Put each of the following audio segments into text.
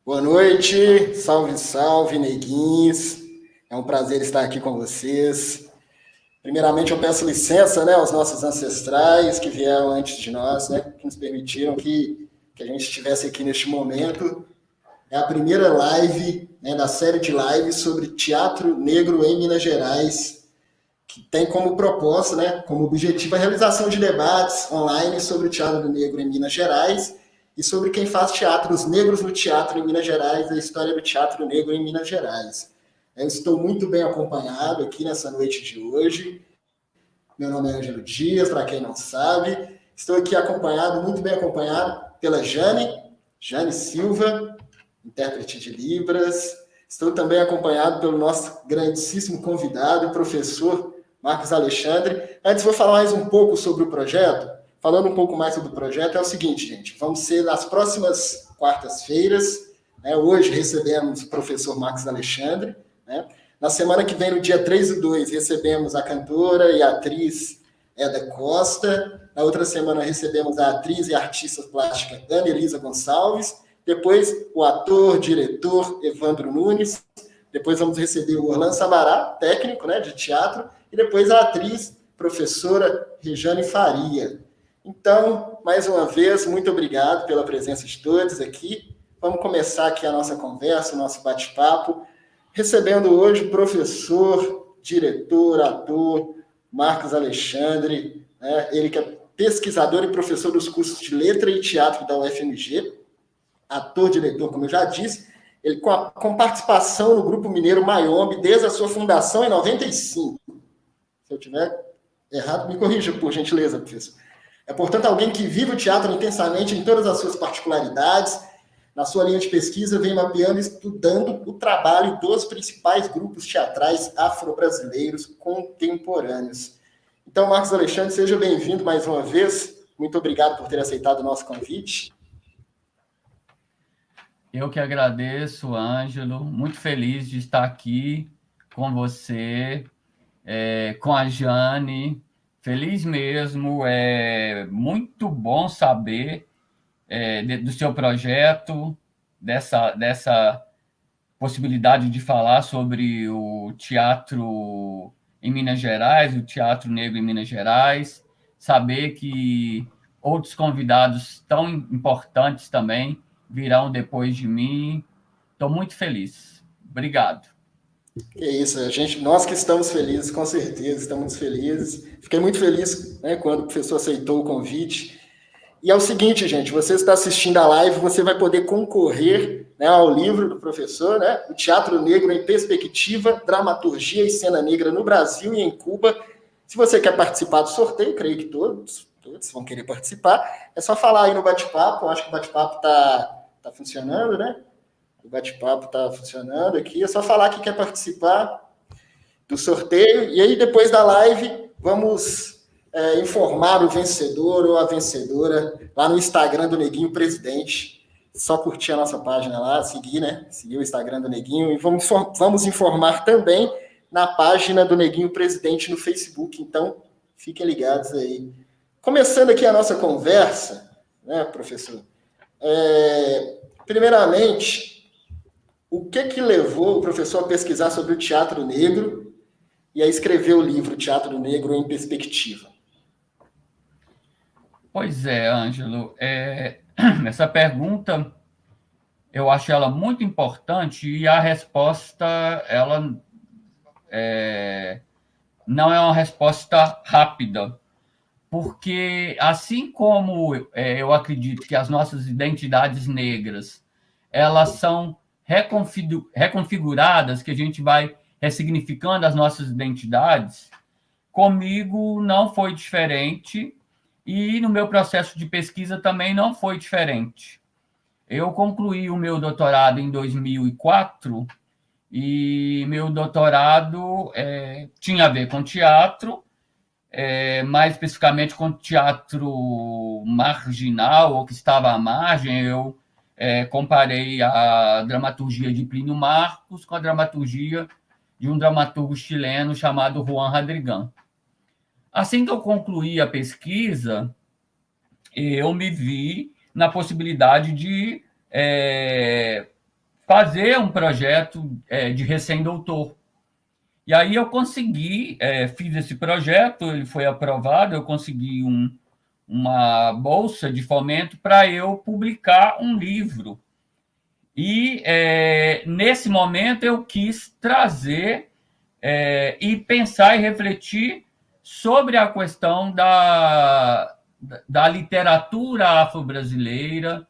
Boa noite, salve, salve, neguinhos. É um prazer estar aqui com vocês. Primeiramente, eu peço licença, né, aos nossos ancestrais que vieram antes de nós, né, que nos permitiram que a gente estivesse aqui neste momento. É a primeira live, né, da série de lives sobre teatro negro em Minas Gerais, que tem como proposta, né, como objetivo a realização de debates online sobre o teatro negro em Minas Gerais e sobre quem faz teatros negros no teatro em Minas Gerais, a história do teatro negro em Minas Gerais. Eu estou muito bem acompanhado aqui nessa noite de hoje. Meu nome é Ângelo Dias, para quem não sabe. Estou aqui acompanhado, muito bem acompanhado, pela Jane Silva, intérprete de Libras. Estou também acompanhado pelo nosso grandíssimo convidado, professor Marcos Alexandre. Antes, vou falar mais um pouco sobre o projeto. Falando um pouco mais sobre o projeto, é o seguinte, gente. Vamos ser nas próximas quartas-feiras. Né? Hoje recebemos o professor Marcos Alexandre. Né? Na semana que vem, no dia 3 e 2, recebemos a cantora e atriz Eda Costa. Na outra semana, recebemos a atriz e artista plástica Ana Elisa Gonçalves. Depois, o ator, diretor Evandro Nunes. Depois vamos receber o Orlando Sabará, técnico, né, de teatro. E depois a atriz, professora Rejane Faria. Então, mais uma vez, muito obrigado pela presença de todos aqui. Vamos começar aqui a nossa conversa, o nosso bate-papo, recebendo hoje o professor, diretor, ator, Marcos Alexandre, né? Ele que é pesquisador e professor dos cursos de Letra e Teatro da UFMG, ator, diretor, como eu já disse, ele com participação no Grupo Mineiro Mayombe desde a sua fundação em 95. Se eu tiver errado, me corrija, por gentileza, professor. É, portanto, alguém que vive o teatro intensamente em todas as suas particularidades. Na sua linha de pesquisa, vem mapeando e estudando o trabalho dos principais grupos teatrais afro-brasileiros contemporâneos. Então, Marcos Alexandre, seja bem-vindo mais uma vez. Muito obrigado por ter aceitado o nosso convite. Eu que agradeço, Ângelo. Muito feliz de estar aqui com você, com a Jane. Feliz mesmo. É muito bom saber do seu projeto, dessa possibilidade de falar sobre o teatro em Minas Gerais, o teatro negro em Minas Gerais. Saber que outros convidados tão importantes também virão depois de mim. Estou muito feliz. Obrigado. É isso, nós que estamos felizes, com certeza, estamos felizes. Fiquei muito feliz, né, quando o professor aceitou o convite. E é o seguinte, gente, você está assistindo a live, você vai poder concorrer, né, ao livro do professor, né, O Teatro Negro em Perspectiva, Dramaturgia e Cena Negra no Brasil e em Cuba. Se você quer participar do sorteio, creio que todos vão querer participar, é só falar aí no bate-papo. Eu acho que o bate-papo tá funcionando, né? O bate-papo está funcionando aqui. É só falar que quer participar do sorteio. E aí, depois da live, vamos informar o vencedor ou a vencedora lá no Instagram do Neguinho Presidente. Só curtir a nossa página lá, seguir, né? Seguir o Instagram do Neguinho. E vamos informar também na página do Neguinho Presidente no Facebook. Então, fiquem ligados aí. Começando aqui a nossa conversa, né, professor? Primeiramente, o que levou o professor a pesquisar sobre o teatro negro e a escrever o livro Teatro Negro em Perspectiva? Pois é, Ângelo. Essa pergunta eu acho ela muito importante e a resposta ela não é uma resposta rápida, porque assim como eu acredito que as nossas identidades negras elas são reconfiguradas, que a gente vai ressignificando as nossas identidades, comigo não foi diferente e no meu processo de pesquisa também não foi diferente. Eu concluí o meu doutorado em 2004 e meu doutorado tinha a ver com teatro, mais especificamente com teatro marginal, ou que estava à margem. Eu comparei a dramaturgia de Plínio Marcos com a dramaturgia de um dramaturgo chileno chamado Juan Radrigán. Assim que eu concluí a pesquisa, eu me vi na possibilidade de fazer um projeto de recém-doutor. E aí eu consegui, fiz esse projeto, ele foi aprovado, eu consegui uma bolsa de fomento para eu publicar um livro. E nesse momento eu quis trazer e pensar e refletir sobre a questão da literatura afro-brasileira,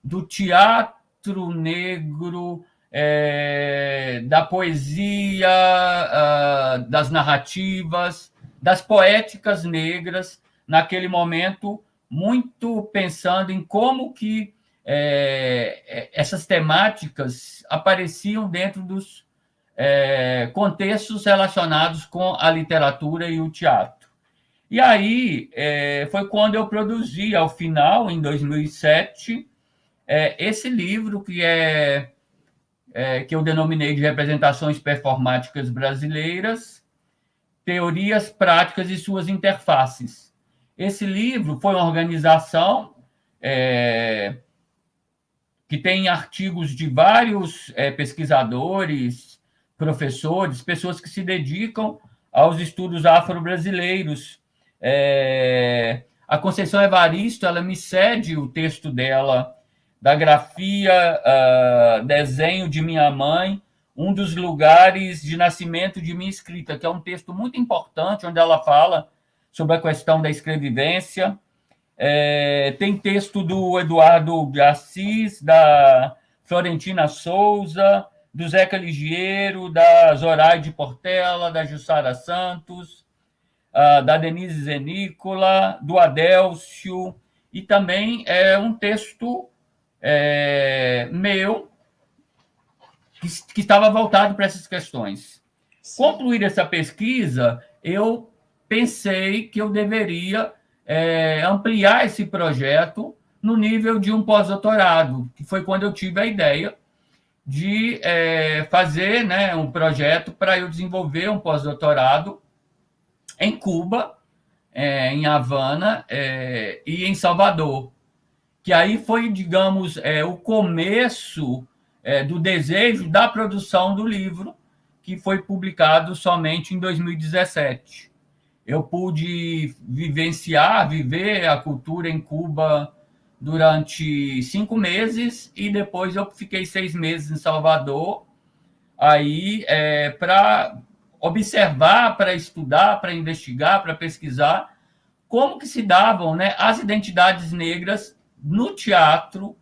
do teatro negro, da poesia, das narrativas, das poéticas negras, naquele momento, muito pensando em como que essas temáticas apareciam dentro dos contextos relacionados com a literatura e o teatro. E aí foi quando eu produzi, ao final, em 2007, esse livro que eu denominei de Representações Performáticas Brasileiras, Teorias, Práticas e Suas Interfaces. Esse livro foi uma organização que tem artigos de vários pesquisadores, professores, pessoas que se dedicam aos estudos afro-brasileiros. A Conceição Evaristo, ela me cede o texto dela, da grafia, desenho de minha mãe, um dos lugares de nascimento de minha escrita, que é um texto muito importante, onde ela fala sobre a questão da escrevivência. Tem texto do Eduardo de Assis, da Florentina Souza, do Zeca Ligiero, da Zoraide Portela, da Jussara Santos, da Denise Zenícola, do Adélcio, e também um texto meu que estava voltado para essas questões. Sim. Concluir essa pesquisa, eu pensei que eu deveria ampliar esse projeto no nível de um pós-doutorado, que foi quando eu tive a ideia de fazer, né, um projeto para eu desenvolver um pós-doutorado em Cuba, em Havana e em Salvador, que aí foi, digamos, o começo do desejo da produção do livro, que foi publicado somente em 2017. Eu pude viver a cultura em Cuba durante 5 meses e depois eu fiquei 6 meses em Salvador, aí para observar, para estudar, para investigar, para pesquisar como que se davam, né, as identidades negras no teatro,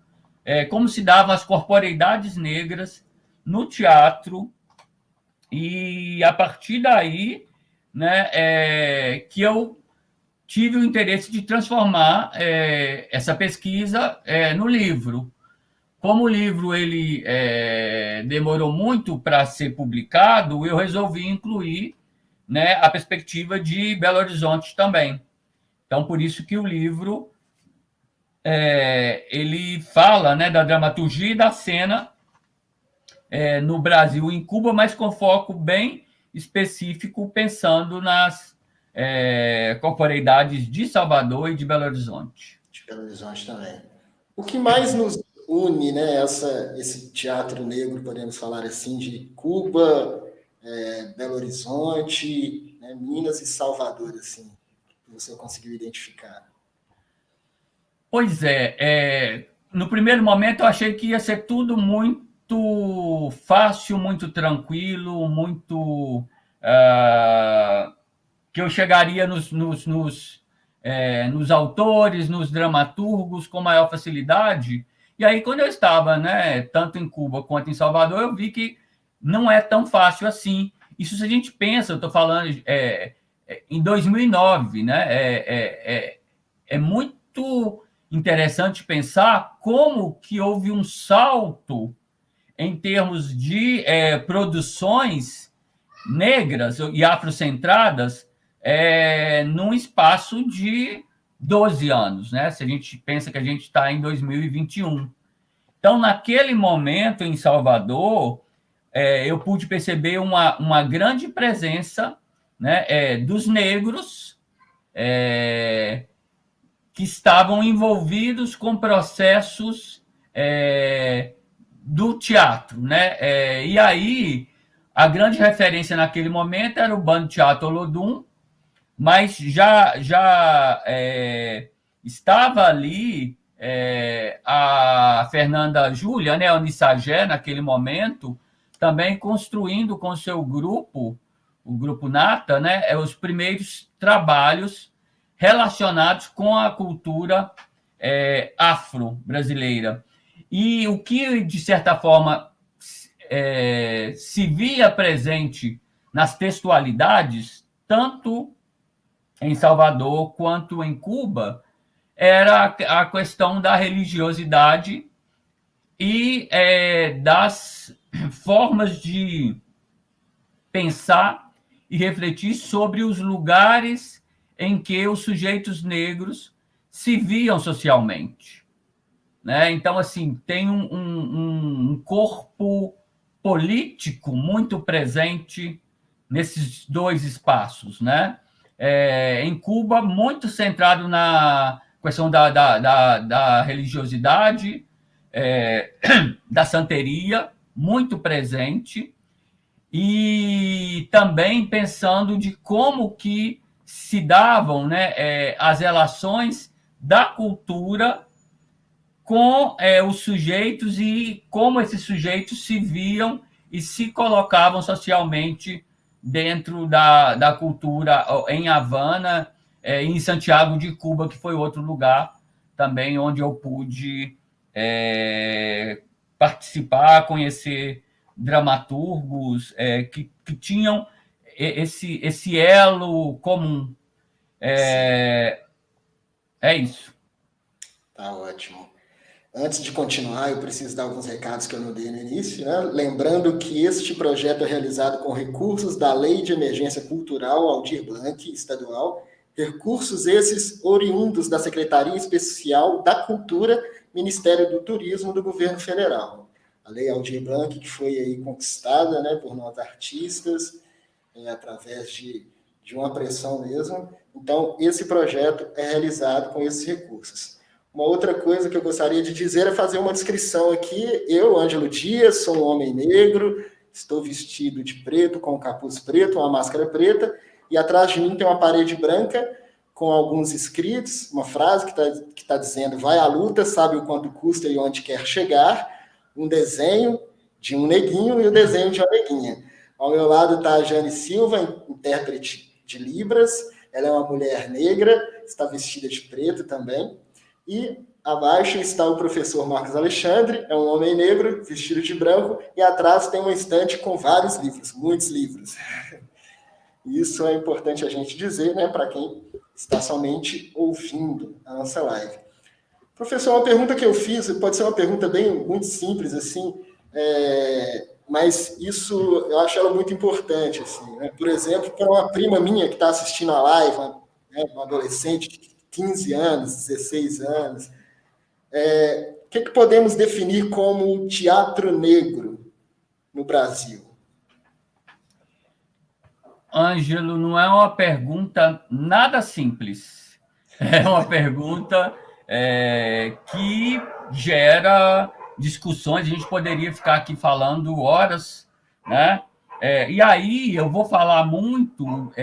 como se davam as corporeidades negras no teatro, e a partir daí, né, que eu tive o interesse de transformar essa pesquisa no livro. Como o livro ele demorou muito para ser publicado, eu resolvi incluir, né, a perspectiva de Belo Horizonte também. Então, por isso que o livro ele fala, né, da dramaturgia e da cena no Brasil e em Cuba, mas com foco bem específico, pensando nas corporeidades de Salvador e de Belo Horizonte. De Belo Horizonte também. O que mais nos une, né, esse teatro negro, podemos falar assim, de Cuba, Belo Horizonte, né, Minas e Salvador, assim, que você conseguiu identificar? Pois no primeiro momento eu achei que ia ser tudo muito fácil, muito tranquilo, muito que eu chegaria nos autores, nos dramaturgos com maior facilidade. E aí, quando eu estava, né, tanto em Cuba quanto em Salvador, eu vi que não é tão fácil assim. Isso, se a gente pensa, eu estou falando em 2009, né, é muito interessante pensar como que houve um salto em termos de produções negras e afrocentradas num espaço de 12 anos, né? Se a gente pensa que a gente está em 2021. Então, naquele momento, em Salvador, eu pude perceber uma grande presença, né, dos negros que estavam envolvidos com processos do teatro, né? E aí, a grande referência naquele momento era o Bando Teatro Olodum, mas já estava ali a Fernanda Júlia, né, a Unissagé, naquele momento, também construindo com seu grupo, o Grupo Nata, né, os primeiros trabalhos relacionados com a cultura afro-brasileira. E o que, de certa forma, se via presente nas textualidades, tanto em Salvador quanto em Cuba, era a questão da religiosidade e das formas de pensar e refletir sobre os lugares em que os sujeitos negros se viam socialmente, né? Então, assim, tem um corpo político muito presente nesses dois espaços, né? Em Cuba, muito centrado na questão da religiosidade, da santeria, muito presente, e também pensando de como que se davam, né, as relações da cultura com os sujeitos e como esses sujeitos se viam e se colocavam socialmente dentro da cultura em Havana, em Santiago de Cuba, que foi outro lugar também onde eu pude participar, conhecer dramaturgos que tinham esse elo comum. É isso. Tá ótimo. Antes de continuar, eu preciso dar alguns recados que eu não dei no início, né? Lembrando que este projeto é realizado com recursos da Lei de Emergência Cultural Aldir Blanc, estadual, recursos esses oriundos da Secretaria Especial da Cultura, Ministério do Turismo do Governo Federal. A Lei Aldir Blanc, que foi aí conquistada, né, por nós artistas, através de uma pressão mesmo. Então, esse projeto é realizado com esses recursos. Uma outra coisa que eu gostaria de dizer é fazer uma descrição aqui. Eu, Ângelo Dias, sou um homem negro, estou vestido de preto, com um capuz preto, uma máscara preta, e atrás de mim tem uma parede branca com alguns escritos, uma frase que está dizendo: vai à luta, sabe o quanto custa e onde quer chegar, um desenho de um neguinho e o desenho de uma neguinha. Ao meu lado está a Jane Silva, intérprete de Libras, ela é uma mulher negra, está vestida de preto também. E abaixo está o professor Marcos Alexandre, é um homem negro, vestido de branco, e atrás tem uma estante com vários livros, muitos livros. Isso é importante a gente dizer, né, para quem está somente ouvindo a nossa live. Professor, uma pergunta que eu fiz, pode ser uma pergunta muito simples, assim, mas isso eu acho ela muito importante, assim, né? Por exemplo, para uma prima minha que está assistindo a live, uma adolescente de 15 anos, 16 anos. O que podemos definir como teatro negro no Brasil? Ângelo, não é uma pergunta nada simples. É uma pergunta que gera discussões. A gente poderia ficar aqui falando horas, né? E aí eu vou falar muito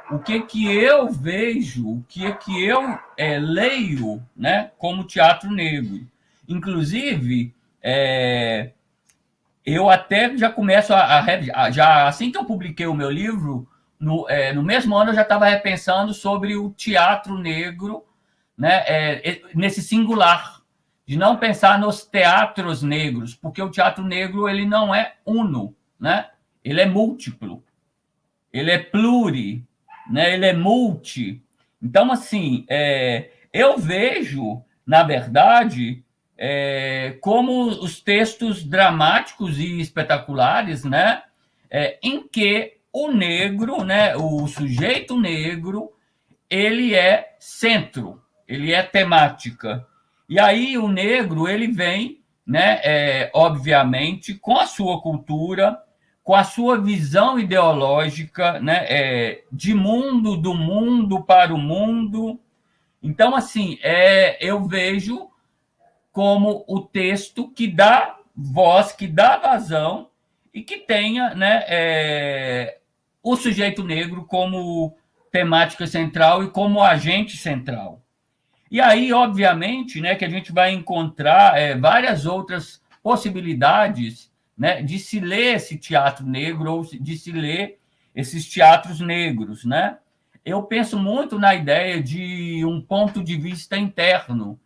o que eu vejo, o que eu leio, né, como teatro negro. Inclusive, eu até já começo já assim que eu publiquei o meu livro, no mesmo ano eu já estava repensando sobre o teatro negro, né, nesse singular, de não pensar nos teatros negros, porque o teatro negro ele não é uno, né? Ele é múltiplo, ele é pluri, né? Ele é multi. Então, assim, eu vejo, na verdade, como os textos dramáticos e espetaculares, né, em que o negro, né, o sujeito negro, ele é centro, ele é temática. E aí o negro ele vem, né, obviamente, com a sua cultura, com a sua visão ideológica, né, de mundo, do mundo para o mundo. Então, assim, eu vejo como o texto que dá voz, que dá vazão e que tenha, né, o sujeito negro como temática central e como agente central. E aí, obviamente, né, que a gente vai encontrar várias outras possibilidades, né, de se ler esse teatro negro ou de se ler esses teatros negros, né? Eu penso muito na ideia de um ponto de vista interno,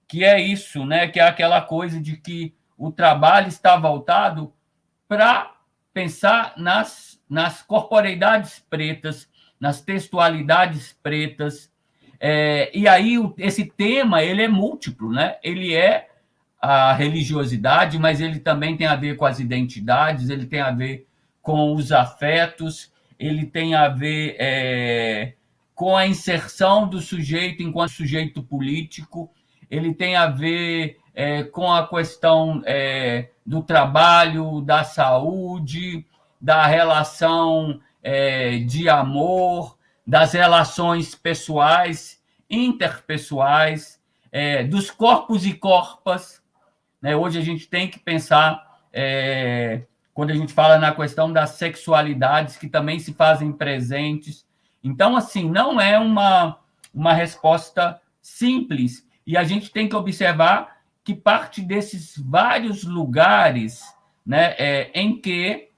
que é isso, né, que é aquela coisa de que o trabalho está voltado para pensar nas corporeidades pretas, nas textualidades pretas. E aí esse tema ele é múltiplo, né? Ele é a religiosidade, mas ele também tem a ver com as identidades, ele tem a ver com os afetos, ele tem a ver com a inserção do sujeito enquanto sujeito político, ele tem a ver com a questão do trabalho, da saúde, da relação de amor, das relações pessoais, interpessoais, dos corpos e corpas. Né? Hoje a gente tem que pensar, quando a gente fala na questão das sexualidades, que também se fazem presentes. Então, assim, não é uma resposta simples. E a gente tem que observar que parte desses vários lugares, né, em que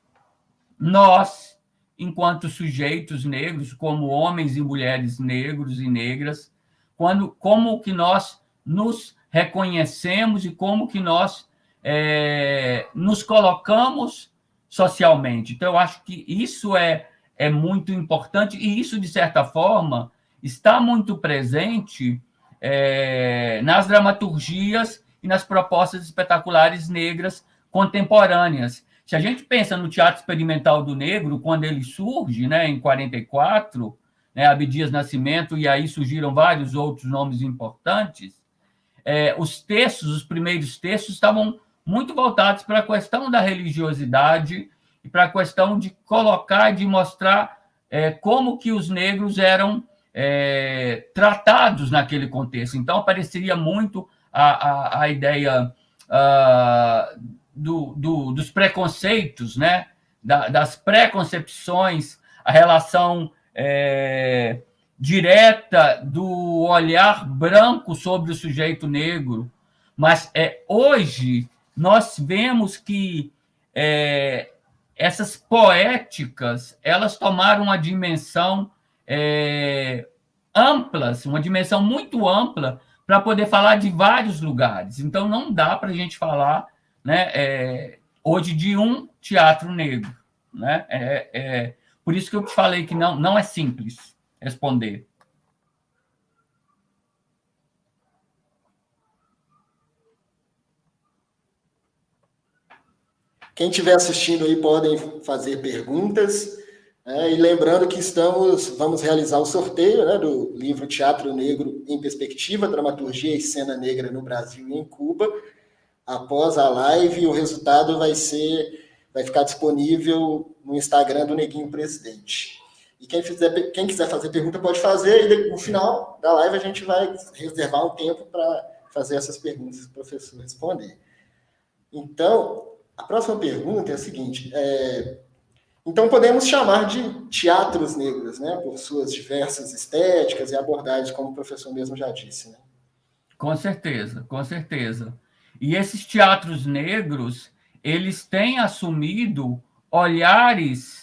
nós, enquanto sujeitos negros, como homens e mulheres negros e negras, como que nós nos reconhecemos e como que nós nos colocamos socialmente. Então, eu acho que isso é muito importante e isso, de certa forma, está muito presente nas dramaturgias e nas propostas espetaculares negras contemporâneas. Se a gente pensa no Teatro Experimental do Negro, quando ele surge, né, em 44, né, Abdias Nascimento, e aí surgiram vários outros nomes importantes, os textos, os primeiros textos, estavam muito voltados para a questão da religiosidade e para a questão de colocar, de mostrar como que os negros eram tratados naquele contexto. Então, apareceria muito a ideia dos preconceitos, né? Das preconcepções, a relação direta do olhar branco sobre o sujeito negro. Mas hoje nós vemos que essas poéticas elas tomaram uma dimensão ampla, uma dimensão muito ampla para poder falar de vários lugares. Então, não dá para a gente falar, né, hoje de um teatro negro. Né? Por isso que eu te falei que não é simples responder. Quem estiver assistindo aí podem fazer perguntas. E lembrando que vamos realizar o sorteio, né, do livro Teatro Negro em Perspectiva, Dramaturgia e Cena Negra no Brasil e em Cuba. Após a live, o resultado vai ficar disponível no Instagram do Neguinho Presidente. E quem quiser fazer pergunta pode fazer, e no final da live a gente vai reservar um tempo para fazer essas perguntas para o professor responder. Então, a próxima pergunta é a seguinte: então podemos chamar de teatros negros, né, por suas diversas estéticas e abordagens, como o professor mesmo já disse, né? Com certeza, com certeza. E esses teatros negros, eles têm assumido olhares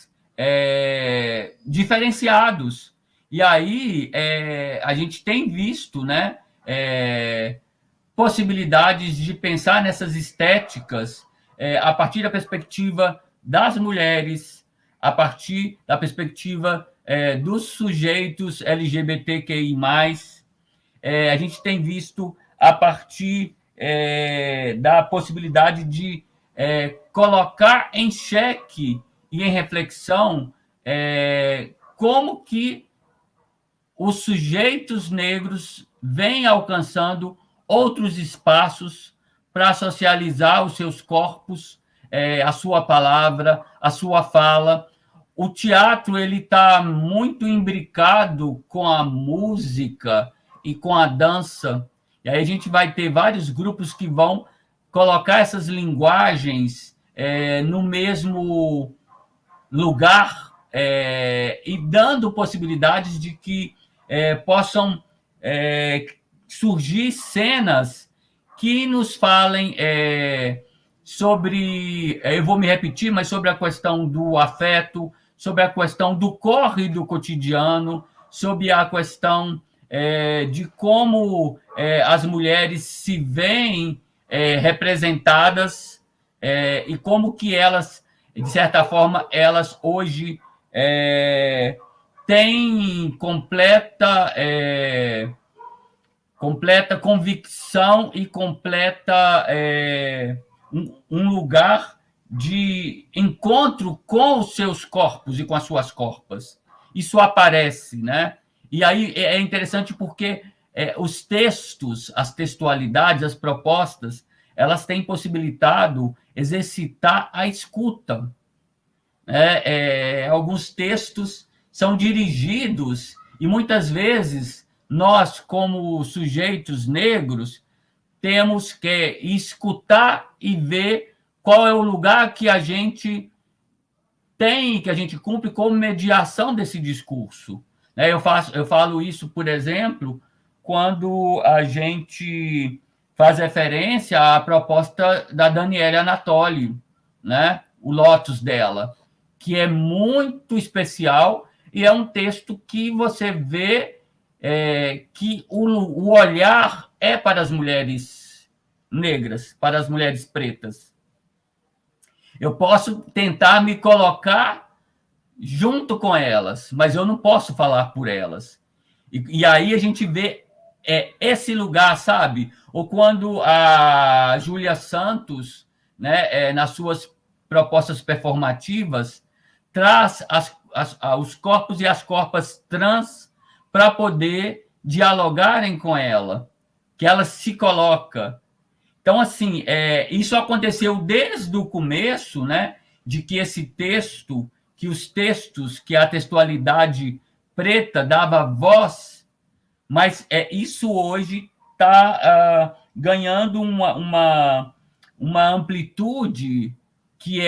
diferenciados. E aí a gente tem visto, né, possibilidades de pensar nessas estéticas a partir da perspectiva das mulheres, a partir da perspectiva dos sujeitos LGBTQI+. A gente tem visto a partir da possibilidade de colocar em xeque e em reflexão como que os sujeitos negros vêm alcançando outros espaços para socializar os seus corpos, a sua palavra, a sua fala. O teatro ele está muito imbricado com a música e com a dança. E aí a gente vai ter vários grupos que vão colocar essas linguagens no mesmo lugar e dando possibilidades de que possam surgir cenas que nos falem sobre, eu vou me repetir, mas sobre a questão do afeto, sobre a questão do corre do cotidiano, sobre a questão de como as mulheres se veem representadas e como que elas, de certa forma, elas hoje têm completa convicção e completa um lugar de encontro com os seus corpos e com as suas corpas. Isso aparece, né? E aí é interessante porque os textos, as textualidades, as propostas, elas têm possibilitado exercitar a escuta. Alguns textos são dirigidos e muitas vezes nós, como sujeitos negros, temos que escutar e ver qual é o lugar que a gente tem, que a gente cumpre como mediação desse discurso. Eu falo isso, por exemplo, quando a gente faz referência à proposta da Daniele Anatoli, né? O Lotus dela, que é muito especial e é um texto que você vê que o olhar é para as mulheres negras, para as mulheres pretas. Eu posso tentar me colocar junto com elas, mas eu não posso falar por elas. E aí a gente vê esse lugar, sabe? Ou quando a Júlia Santos, né, nas suas propostas performativas, traz os corpos e as corpas trans para poder dialogarem com ela, que ela se coloca. Então, assim, isso aconteceu desde o começo, né, de que esse texto, que os textos, que a textualidade preta dava voz, mas isso hoje está ganhando uma amplitude que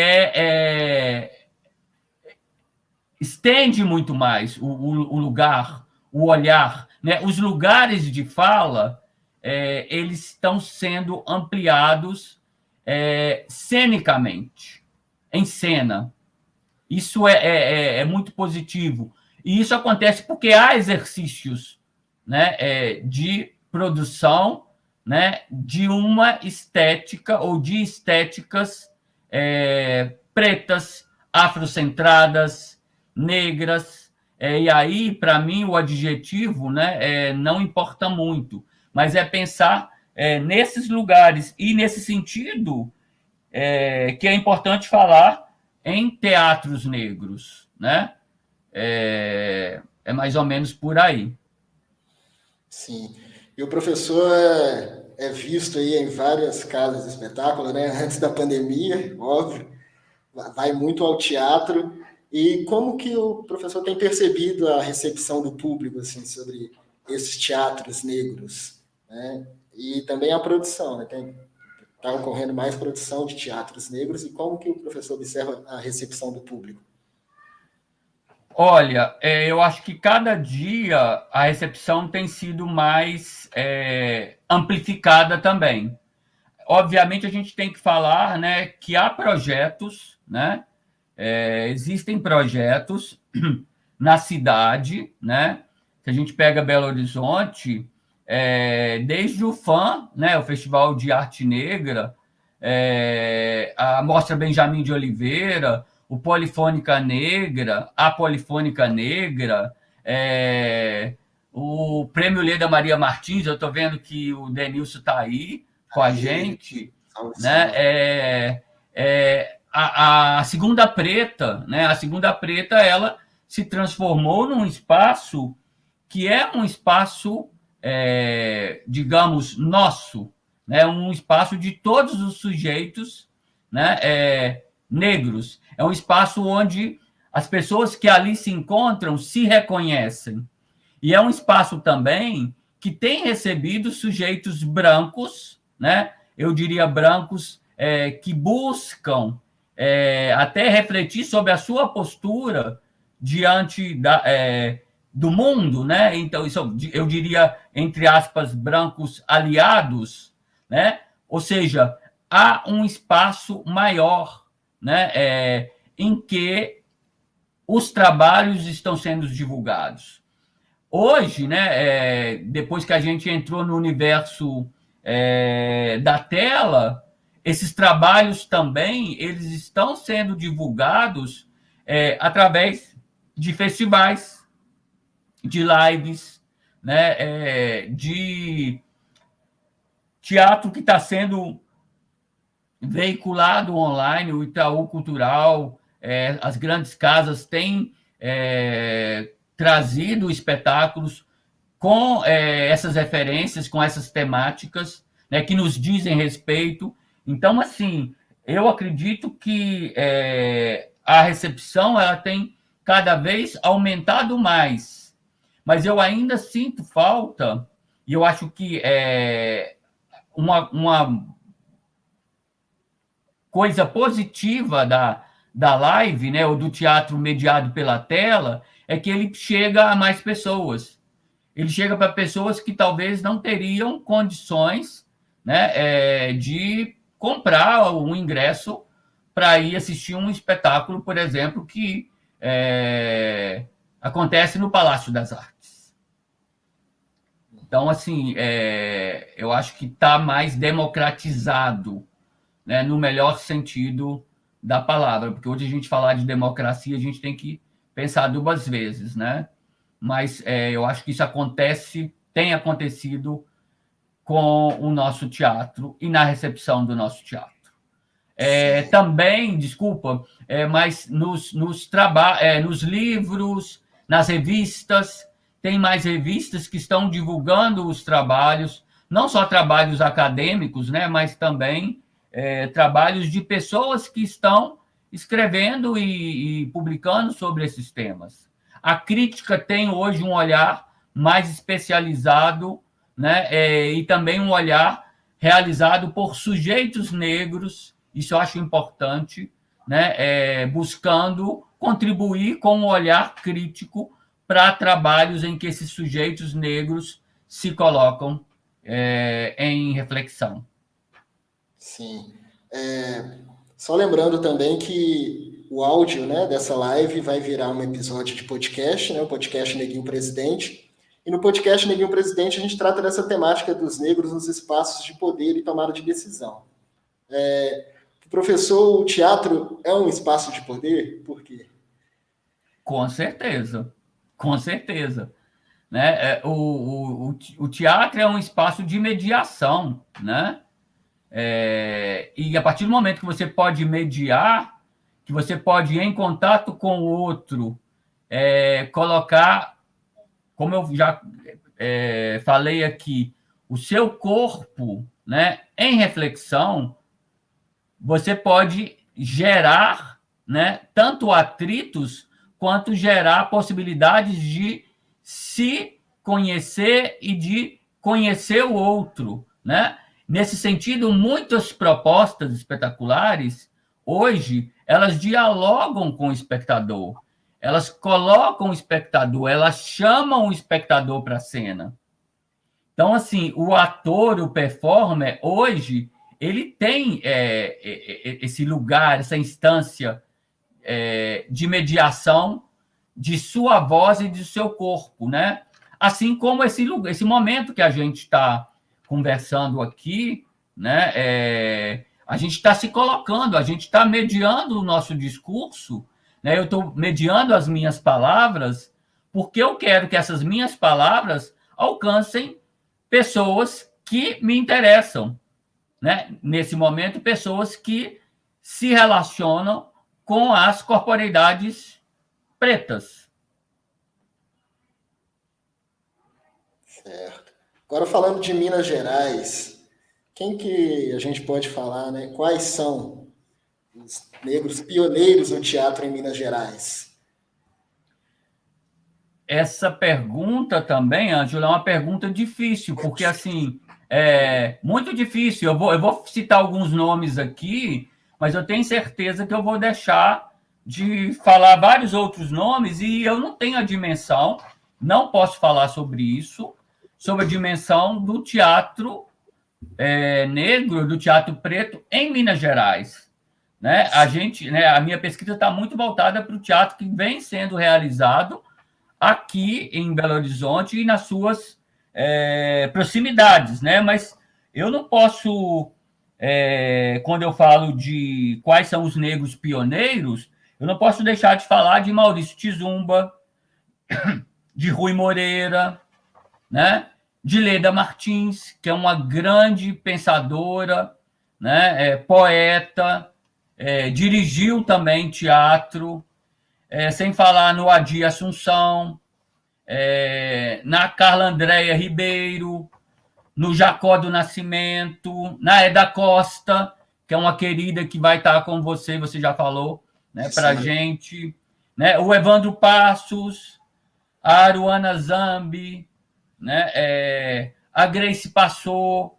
estende muito mais o lugar, o olhar, né? Os lugares de fala, eles estão sendo ampliados cenicamente, em cena. Isso é muito positivo. E isso acontece porque há exercícios, né, de produção, né, de uma estética ou de estéticas pretas, afrocentradas, negras, e aí, para mim, o adjetivo, né, não importa muito, mas é pensar nesses lugares e nesse sentido que é importante falar em teatros negros, né? É mais ou menos por aí. Sim. E o professor é visto aí em várias casas de espetáculo, né? Antes da pandemia, óbvio, vai muito ao teatro. E como que o professor tem percebido a recepção do público assim, sobre esses teatros negros, né? E também a produção, né? Está ocorrendo mais produção de teatros negros, e como que o professor observa a recepção do público? Olha, eu acho que cada dia a recepção tem sido mais amplificada também. Obviamente, a gente tem que falar, né, que há projetos, né? Existem projetos na cidade, né? Se a gente pega Belo Horizonte, desde o FAM, né, o Festival de Arte Negra, a Mostra Benjamin de Oliveira, o Polifônica Negra, a Polifônica Negra, o Prêmio Leda Maria Martins, eu estou vendo que o Denilson está aí com a gente, né? A Segunda Preta, né? A Segunda Preta, ela se transformou num espaço que é um espaço, digamos, nosso, né? Um espaço de todos os sujeitos, né? Negros. É um espaço onde as pessoas que ali se encontram se reconhecem. E é um espaço também que tem recebido sujeitos brancos, né? eu diria brancos que buscam até refletir sobre a sua postura diante do mundo, né? Então, isso eu diria, entre aspas, brancos aliados, né? Ou seja, há um espaço maior, né? Em que os trabalhos estão sendo divulgados. Hoje, né, depois que a gente entrou no universo da tela, esses trabalhos também eles estão sendo divulgados através de festivais, de lives, né, de teatro que está sendo veiculado online, o Itaú Cultural, as grandes casas têm trazido espetáculos com essas referências, com essas temáticas, né, que nos dizem respeito. Então, assim, eu acredito que a recepção ela tem cada vez aumentado mais, mas eu ainda sinto falta, e eu acho que uma coisa positiva da live, né, ou do teatro mediado pela tela, é que ele chega a mais pessoas. Ele chega para pessoas que talvez não teriam condições, né, de comprar um ingresso para ir assistir um espetáculo, por exemplo, que acontece no Palácio das Artes. Então, assim, eu acho que está mais democratizado, né, no melhor sentido da palavra, porque hoje a gente falar de democracia, a gente tem que pensar duas vezes, né? Mas eu acho que isso tem acontecido com o nosso teatro e na recepção do nosso teatro. Também, desculpa, mas nos livros, nas revistas, tem mais revistas que estão divulgando os trabalhos, não só trabalhos acadêmicos, né, mas também trabalhos de pessoas que estão escrevendo e publicando sobre esses temas. A crítica tem hoje um olhar mais especializado, né, e também um olhar realizado por sujeitos negros, isso eu acho importante, né, buscando contribuir com um olhar crítico para trabalhos em que esses sujeitos negros se colocam em reflexão. Sim. Só lembrando também que o áudio, né, dessa live vai virar um episódio de podcast, né, o podcast Neguinho Presidente. E no podcast Neguinho Presidente a gente trata dessa temática dos negros nos espaços de poder e tomada de decisão. Professor, o teatro é um espaço de poder? Por quê? Com certeza, com certeza. Né? O teatro é um espaço de mediação, né? E a partir do momento que você pode mediar, que você pode ir em contato com o outro, colocar, como eu já falei aqui, o seu corpo, né, em reflexão, você pode gerar, né, tanto atritos quanto gerar possibilidades de se conhecer e de conhecer o outro, né? Nesse sentido, muitas propostas espetaculares, hoje, elas dialogam com o espectador, elas colocam o espectador, elas chamam o espectador para a cena. Então, assim, o ator, o performer, hoje, ele tem esse lugar, essa instância de mediação de sua voz e de seu corpo, né? Assim como esse momento que a gente está conversando aqui, né? A gente está se colocando, a gente está mediando o nosso discurso, né? Eu estou mediando as minhas palavras, porque eu quero que essas minhas palavras alcancem pessoas que me interessam, né? Nesse momento, pessoas que se relacionam com as corporeidades pretas. Certo. Agora, falando de Minas Gerais, quem que a gente pode falar, né? Quais são os negros pioneiros no teatro em Minas Gerais? Essa pergunta também, Ângelo, é uma pergunta difícil, porque, assim, É muito difícil. Eu vou citar alguns nomes aqui, mas eu tenho certeza que eu vou deixar de falar vários outros nomes e eu não tenho a dimensão, não posso falar sobre isso, sobre a dimensão do teatro negro, do teatro preto em Minas Gerais. Né? A minha pesquisa está muito voltada para o teatro que vem sendo realizado aqui em Belo Horizonte e nas suas proximidades, né? Mas eu não posso, quando eu falo de quais são os negros pioneiros, eu não posso deixar de falar de Maurício Tizumba, de Rui Moreira, né? De Leda Martins, que é uma grande pensadora, né? Poeta, dirigiu também teatro, sem falar no Adi Assunção, na Carla Andréia Ribeiro, no Jacó do Nascimento, na Eda Costa, que é uma querida que vai estar com você já falou, né, para a gente, né, o Evandro Passos, a Aruana Zambi, né, a Grace Passou,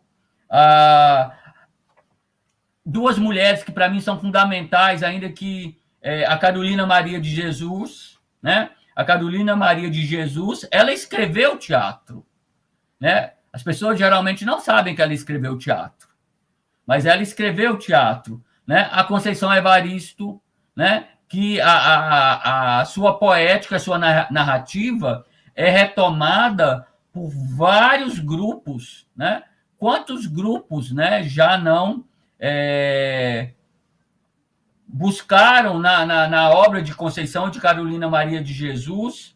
duas mulheres que para mim são fundamentais, ainda que a Carolina Maria de Jesus, né? A Carolina Maria de Jesus, ela escreveu teatro, né? As pessoas geralmente não sabem que ela escreveu teatro, mas ela escreveu teatro, né? A Conceição Evaristo, né? Que a sua poética, a sua narrativa é retomada por vários grupos, né? Quantos grupos, né? Já não buscaram na obra de Conceição de Carolina Maria de Jesus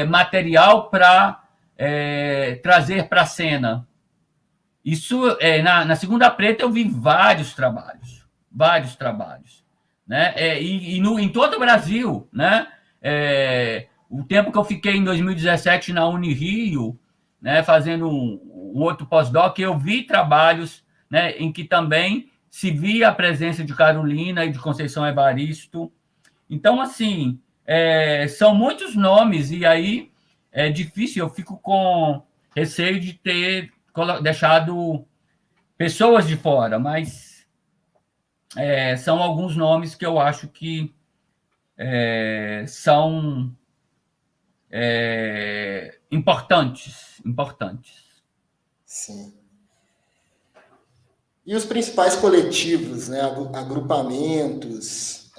material para trazer para a cena. Isso, na Segunda Preta, eu vi vários trabalhos, né? Em todo o Brasil, né? O tempo que eu fiquei em 2017 na Unirio, né, fazendo um outro pós-doc, eu vi trabalhos, né, em que também se via a presença de Carolina e de Conceição Evaristo. Então, assim, são muitos nomes, e aí é difícil, eu fico com receio de ter deixado pessoas de fora, mas são alguns nomes que eu acho que são importantes. Sim. E os principais coletivos, né, agrupamentos,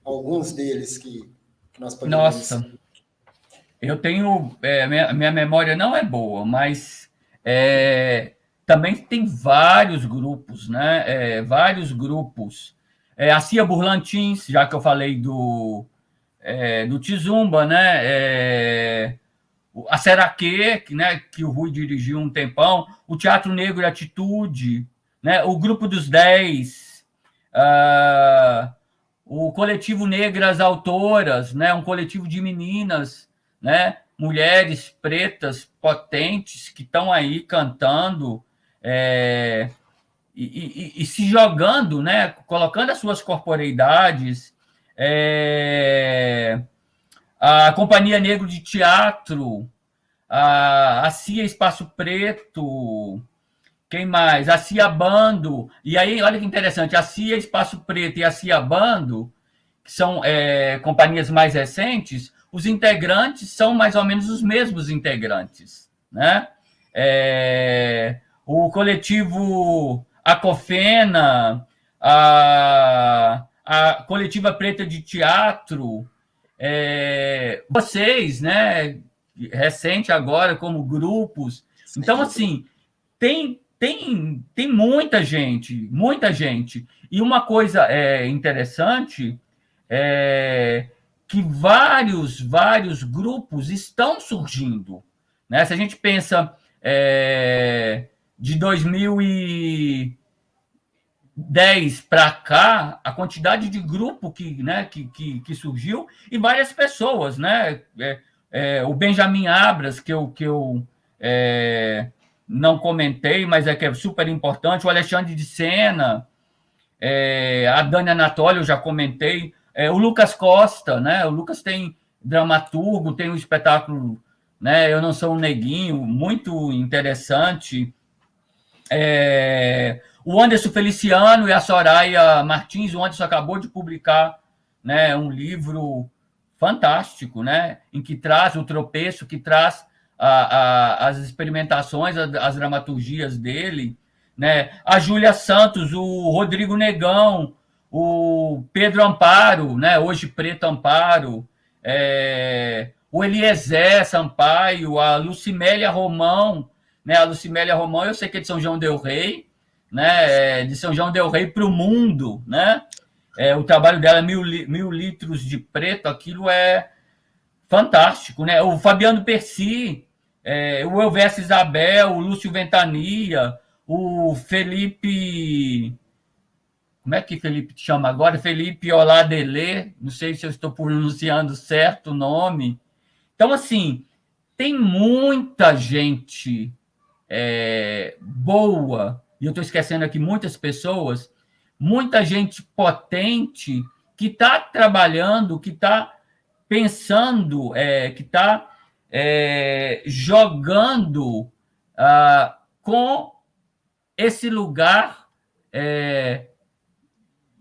alguns deles que nós poderíamos... Nossa, eu tenho... minha memória não é boa, mas também tem vários grupos, né? Vários grupos. A Cia Burlantins, já que eu falei do Tizumba, né? A Seraque, né, que o Rui dirigiu um tempão, o Teatro Negro e Atitude, né, o Grupo dos 10, o Coletivo Negras Autoras, né, um coletivo de meninas, né, mulheres pretas potentes que estão aí cantando e se jogando, né, colocando as suas corporeidades. A Companhia Negro de Teatro, a CIA Espaço Preto, quem mais? A CIA Bando. E aí, olha que interessante, a CIA Espaço Preto e a CIA Bando, que são companhias mais recentes, os integrantes são mais ou menos os mesmos integrantes, né? O coletivo Acofena, a Coletiva Preta de Teatro, vocês, né, recente agora, como grupos. Então, assim, tem muita gente. E uma coisa interessante é que vários grupos estão surgindo, né? Se a gente pensa de 2010 para cá, a quantidade de grupo que surgiu, e várias pessoas, né? O Benjamin Abras, que eu não comentei, mas que é super importante, o Alexandre de Sena, a Dani Anatólio, eu já comentei, o Lucas Costa, né? O Lucas tem dramaturgo, tem um espetáculo, né? Eu Não Sou um Neguinho, muito interessante. O Anderson Feliciano e a Soraya Martins. O Anderson acabou de publicar, né, um livro fantástico, né, em que traz o tropeço, que traz as experimentações, as dramaturgias dele, né? A Júlia Santos, o Rodrigo Negão, o Pedro Amparo, né? Hoje Preto Amparo, o Eliezer Sampaio, a Lucimélia Romão, né? A Lucimélia Romão, eu sei que é de São João del Rei, né? De São João del Rei para o mundo, né? O trabalho dela é 1.000 litros de preto, aquilo é fantástico, né? O Fabiano Percy, o Elvésio Isabel, o Lúcio Ventania, o Felipe. Como é que Felipe te chama agora? Felipe Oladele, não sei se eu estou pronunciando certo o nome. Então, assim, tem muita gente boa, e eu estou esquecendo aqui muitas pessoas, muita gente potente que está trabalhando, que está pensando, que está jogando com esse lugar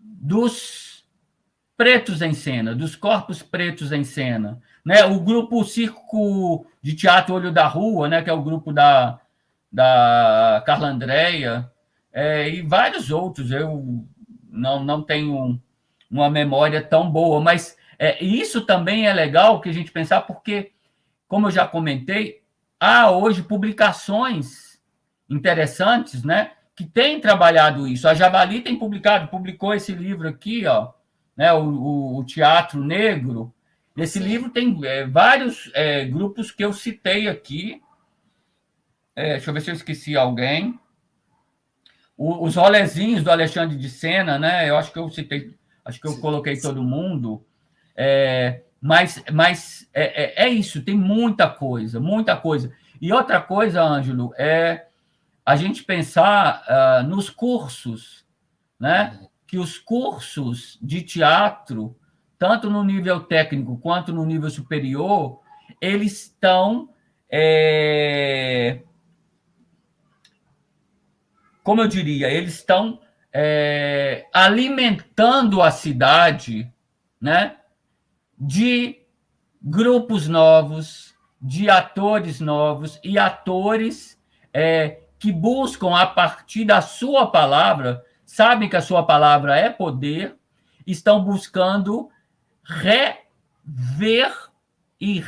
dos pretos em cena, dos corpos pretos em cena. Né? O grupo Circo de Teatro Olho da Rua, né, que é o grupo da Carla Andréia, e vários outros. Eu não tenho uma memória tão boa, mas isso também é legal que a gente pensar, porque, como eu já comentei, há hoje publicações interessantes, né, que têm trabalhado isso. A Javali publicou esse livro aqui, ó, né, o Teatro Negro. Nesse livro tem vários grupos que eu citei aqui. Deixa eu ver se eu esqueci alguém. Os rolezinhos do Alexandre de Sena, né? Eu acho que eu citei, acho que eu coloquei todo mundo. Mas é isso, tem muita coisa, muita coisa. E outra coisa, Ângelo, é a gente pensar nos cursos, né? Que os cursos de teatro, tanto no nível técnico quanto no nível superior, eles estão, como eu diria, eles estão alimentando a cidade, né, de grupos novos, de atores novos e atores que buscam, a partir da sua palavra, sabem que a sua palavra é poder, estão buscando rever e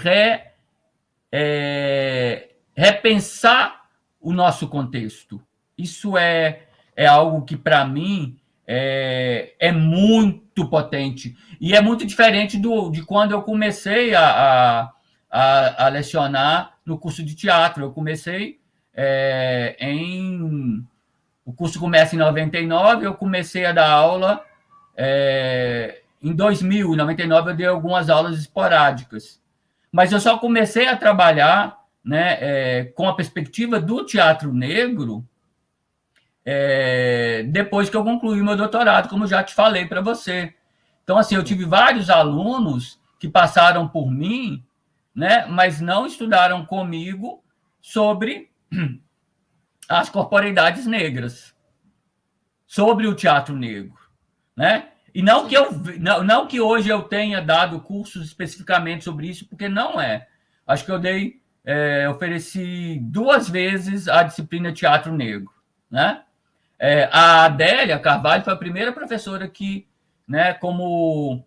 repensar o nosso contexto. Isso é algo que, para mim, é muito potente. E é muito diferente de quando eu comecei a lecionar no curso de teatro. Eu comecei o curso começa em 99, eu comecei a dar aula em 2000. Em 99 eu dei algumas aulas esporádicas. Mas eu só comecei a trabalhar, né, com a perspectiva do teatro negro depois que eu concluí meu doutorado, como já te falei para você. Então, assim, eu tive vários alunos que passaram por mim, né, mas não estudaram comigo sobre as corporeidades negras, sobre o teatro negro, né? E não que hoje eu tenha dado cursos especificamente sobre isso, porque não é. Acho que eu ofereci 2 vezes a disciplina Teatro Negro, né? A Adélia Carvalho foi a primeira professora que, né, como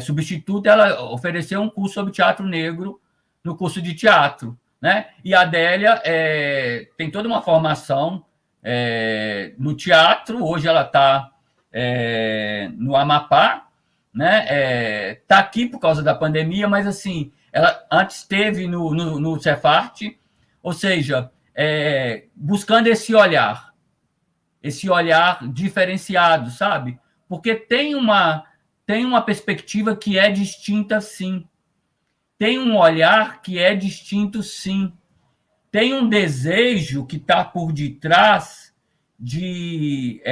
substituta, ela ofereceu um curso sobre teatro negro no curso de teatro, né? E a Adélia tem toda uma formação no teatro. Hoje ela está no Amapá, né? Está aqui por causa da pandemia, mas assim, ela antes esteve no Cefart, ou seja, buscando esse olhar diferenciado, sabe? Porque tem uma perspectiva que é distinta, sim. Tem um olhar que é distinto, sim. Tem um desejo que está por detrás de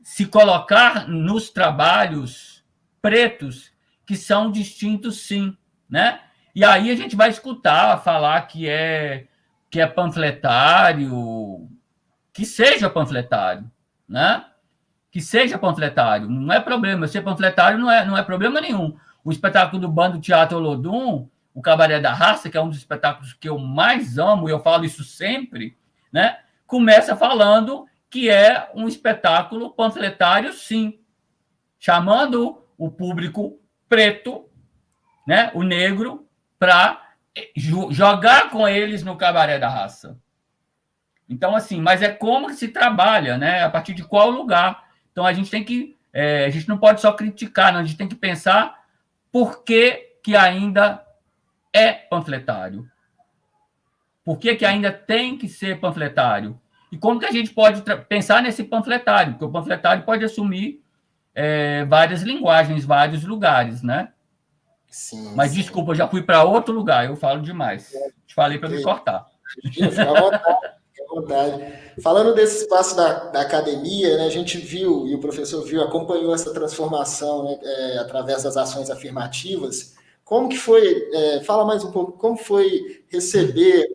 se colocar nos trabalhos pretos que são distintos, sim, né? E aí a gente vai escutar falar que é panfletário, que seja panfletário, né? Que seja panfletário. Não é problema. Ser panfletário não é problema nenhum. O espetáculo do Bando Teatro Olodum, o Cabaré da Raça, que é um dos espetáculos que eu mais amo, e eu falo isso sempre, né? Começa falando que é um espetáculo panfletário, sim, chamando o público preto, né, o negro, para jogar com eles no Cabaré da Raça. Então, assim, mas é como que se trabalha, né? A partir de qual lugar. Então, a gente tem que... a gente não pode só criticar, não, a gente tem que pensar por que ainda é panfletário. Por que ainda tem que ser panfletário? E como que a gente pode pensar nesse panfletário? Porque o panfletário pode assumir várias linguagens, vários lugares, né? Sim, mas, sim. desculpa, eu já fui para outro lugar, eu falo demais. Te falei para me cortar. Fica à vontade, fica à vontade. Falando desse espaço da academia, né, a gente viu, e o professor viu, acompanhou essa transformação, né, através das ações afirmativas. Como que foi, fala mais um pouco, como foi receber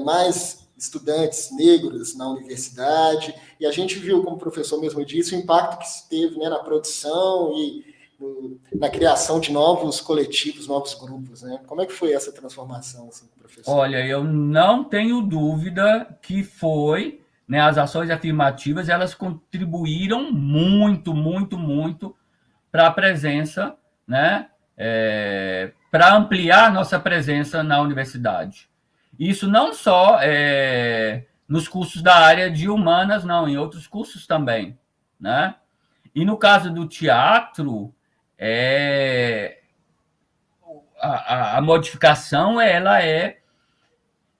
mais estudantes negros na universidade, e a gente viu, como o professor mesmo disse, o impacto que se teve, né, na produção e na criação de novos coletivos, novos grupos, né? Como é que foi essa transformação, assim, professor? Olha, eu não tenho dúvida que foi, né, as ações afirmativas, elas contribuíram muito, muito, muito para a presença, né, para ampliar nossa presença na universidade. Isso não só nos cursos da área de humanas, não, em outros cursos também, né? E no caso do teatro, a modificação ela é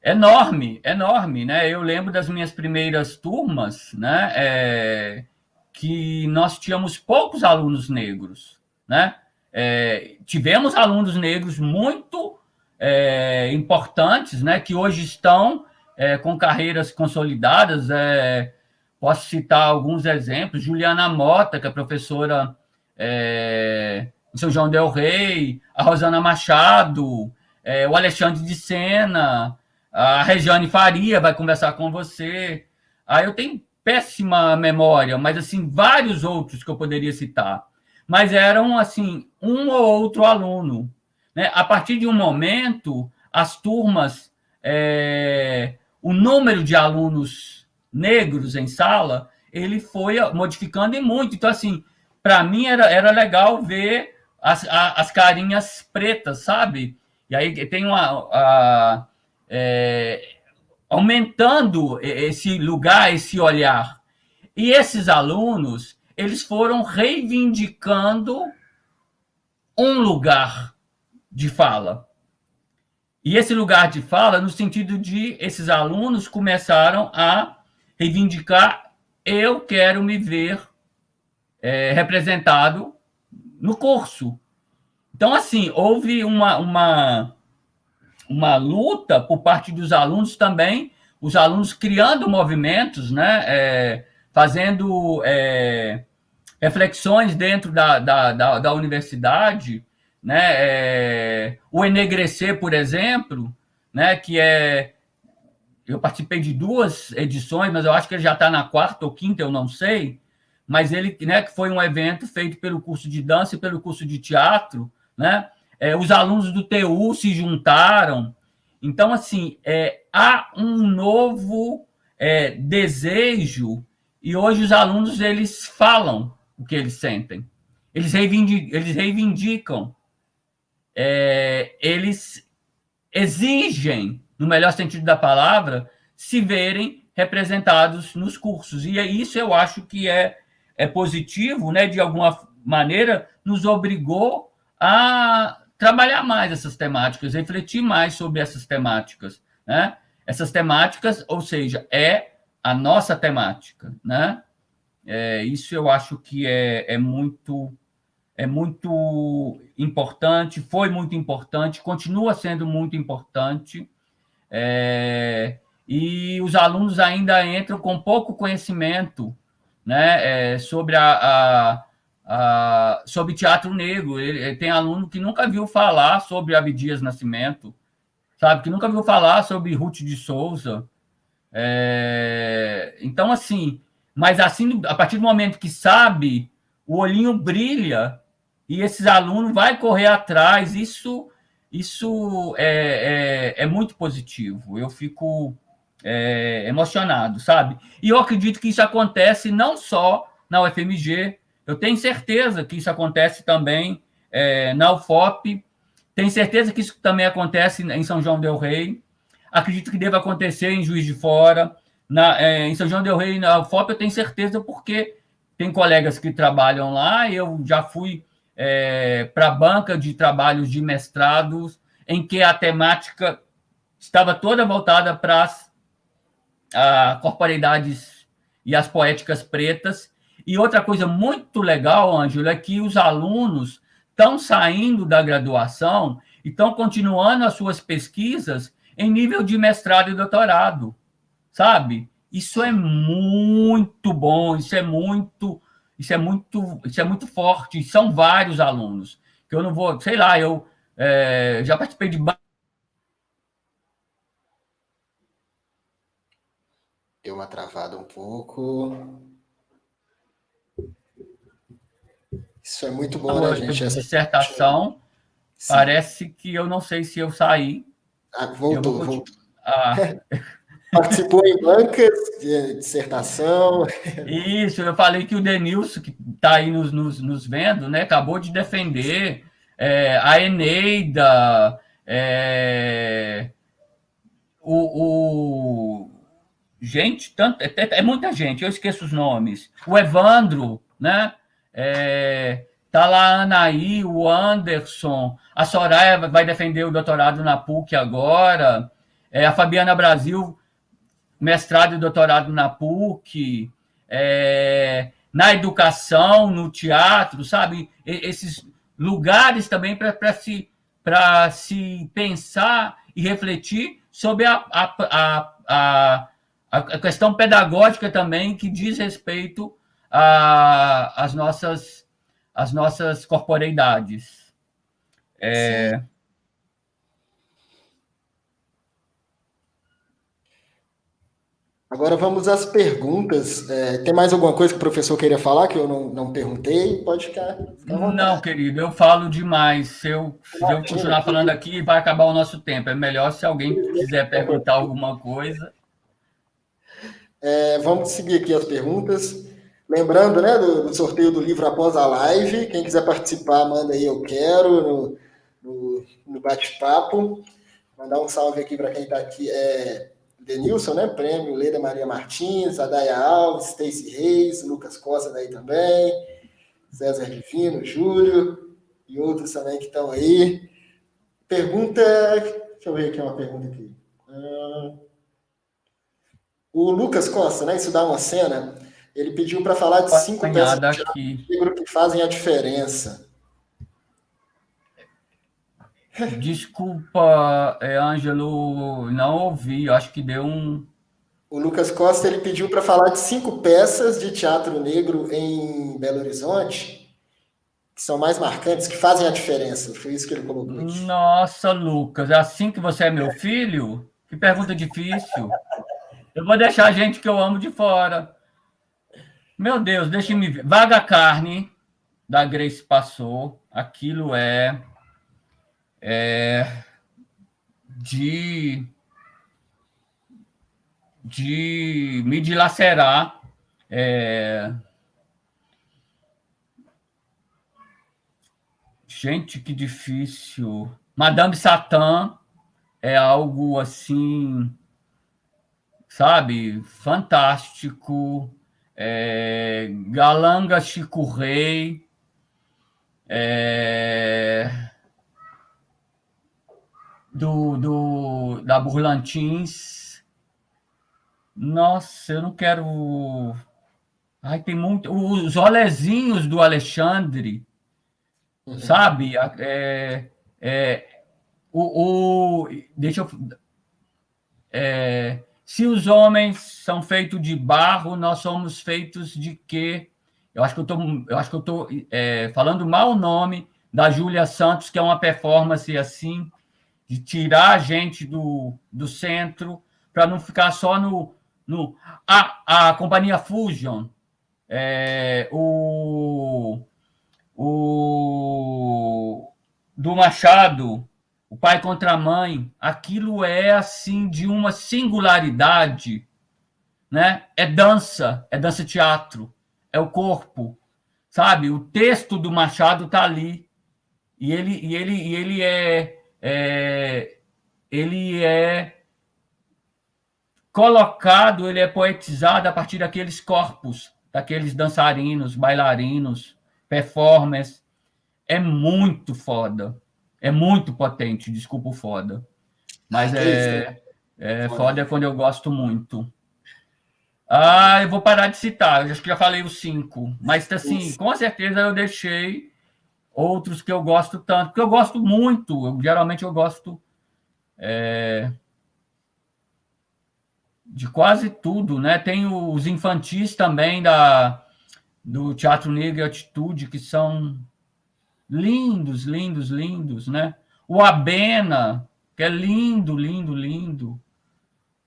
enorme, enorme, né? Eu lembro das minhas primeiras turmas, né? Que nós tínhamos poucos alunos negros, né? Tivemos alunos negros muito importantes, né? Que hoje estão com carreiras consolidadas. Posso citar alguns exemplos: Juliana Mota, que é professora em São João del Rei, a Rosana Machado, o Alexandre de Sena, a Regiane Faria vai conversar com você. Aí eu tenho péssima memória, mas assim, vários outros que eu poderia citar. Mas eram assim, um ou outro aluno, né? A partir de um momento, as turmas, o número de alunos negros em sala, ele foi modificando e muito. Então, assim, para mim era legal ver as carinhas pretas, sabe? E aí tem aumentando esse lugar, esse olhar. E esses alunos, eles foram reivindicando um lugar de fala. E esse lugar de fala, no sentido de esses alunos começaram a reivindicar: eu quero me ver representado no curso. Então, assim, houve uma luta por parte dos alunos também, os alunos criando movimentos, né, fazendo reflexões dentro da universidade, né, o Enegrecer, por exemplo, né, que eu participei de 2 edições, mas eu acho que ele já está na 4ª ou 5ª, eu não sei, mas ele, né, que foi um evento feito pelo curso de dança e pelo curso de teatro, né? Os alunos do TU se juntaram. Então, assim, há um novo desejo, e hoje os alunos, eles falam o que eles sentem. Eles reivindicam. Eles exigem, no melhor sentido da palavra, se verem representados nos cursos. E isso eu acho que é positivo, né? De alguma maneira, nos obrigou a trabalhar mais essas temáticas, refletir mais sobre essas temáticas, né? Essas temáticas, ou seja, a nossa temática, né? Isso eu acho que é muito importante, foi muito importante, continua sendo muito importante, e os alunos ainda entram com pouco conhecimento, né, sobre sobre teatro negro. Tem aluno que nunca viu falar sobre Abdias Nascimento, sabe, que nunca viu falar sobre Ruth de Souza, Então, assim, mas assim, a partir do momento que sabe, o olhinho brilha e esses alunos vai correr atrás. Isso é muito positivo. Eu fico emocionado, sabe? E eu acredito que isso acontece não só na UFMG, eu tenho certeza que isso acontece também na UFOP, tenho certeza que isso também acontece em São João del Rei, acredito que deva acontecer em Juiz de Fora, em São João del Rei, na UFOP, eu tenho certeza porque tem colegas que trabalham lá, eu já fui para a banca de trabalhos de mestrados, em que a temática estava toda voltada para as corporeidades e as poéticas pretas. E outra coisa muito legal, Ângelo, é que os alunos estão saindo da graduação e estão continuando as suas pesquisas em nível de mestrado e doutorado, sabe? Isso é muito bom, isso é muito forte. São vários alunos que eu não vou, sei lá, eu já participei de. Deu uma travada um pouco. Isso é muito bom, né, gente? Essa dissertação, sim. Parece que eu não sei se eu saí. Voltou. Participou em bancas de dissertação. Isso, eu falei que o Denilson, que está aí nos vendo, né, acabou de defender a Eneida, gente, tanto, muita gente, eu esqueço os nomes. O Evandro, né? Tá lá a Anaí, o Anderson, a Soraya vai defender o doutorado na PUC agora, a Fabiana Brasil, mestrado e doutorado na PUC, na educação, no teatro, sabe? Esses lugares também para se pensar e refletir sobre a questão pedagógica também, que diz respeito às nossas corporeidades. Agora vamos às perguntas. Tem mais alguma coisa que o professor queria falar que eu não perguntei? Pode ficar não, querido, eu falo demais. Se eu continuar falando aqui, vai acabar o nosso tempo. É melhor se alguém quiser perguntar alguma coisa. Vamos seguir aqui as perguntas. Lembrando, né, do sorteio do livro após a live. Quem quiser participar, manda aí eu quero no bate-papo. Mandar um salve aqui para quem está aqui. Denilson, né? Prêmio Leda Maria Martins, Adaia Alves, Stacy Reis, Lucas Costa daí também, César Divino, Júlio e outros também que estão aí. Pergunta. Deixa eu ver aqui uma pergunta aqui. O Lucas Costa, né? Isso dá uma cena. Ele pediu para falar de 5 peças de teatro negro que fazem a diferença. Desculpa, Ângelo, não ouvi, acho que deu um... O Lucas Costa, ele pediu para falar de 5 peças de teatro negro em Belo Horizonte, que são mais marcantes, que fazem a diferença. Foi isso que ele colocou aqui. Nossa, Lucas, é assim que você é meu filho? Que pergunta difícil. Eu vou deixar a gente que eu amo de fora. Meu Deus, deixa-me ver. Vaga Carne, da Grace Passou. Aquilo de me dilacerar. Gente, que difícil. Madame Satã é algo assim, sabe, fantástico. Galanga Chico Rei. Da Burlantins. Nossa, eu não quero... Ai, tem muito... Os rolezinhos do Alexandre, sabe? Deixa eu... se os homens são feitos de barro, nós somos feitos de quê? Eu acho que eu estou falando mal o nome da Júlia Santos, que é uma performance assim, de tirar a gente do centro, para não ficar só A companhia Fusion, do Machado, O Pai contra a Mãe, aquilo é assim de uma singularidade, né? É dança teatro, é o corpo, sabe? O texto do Machado está ali e ele é colocado, ele é poetizado a partir daqueles corpos, daqueles dançarinos, bailarinos, performers. É muito foda. É muito potente, desculpa o foda. Mas foda é quando eu gosto muito. Eu vou parar de citar, eu acho que já falei os 5. Mas, assim, com certeza eu deixei outros que eu gosto tanto, porque eu gosto muito, geralmente eu gosto de quase tudo, né? Tem os infantis também do Teatro Negro e Atitude, que são lindos, lindos, lindos, né? O Abena, que é lindo, lindo, lindo,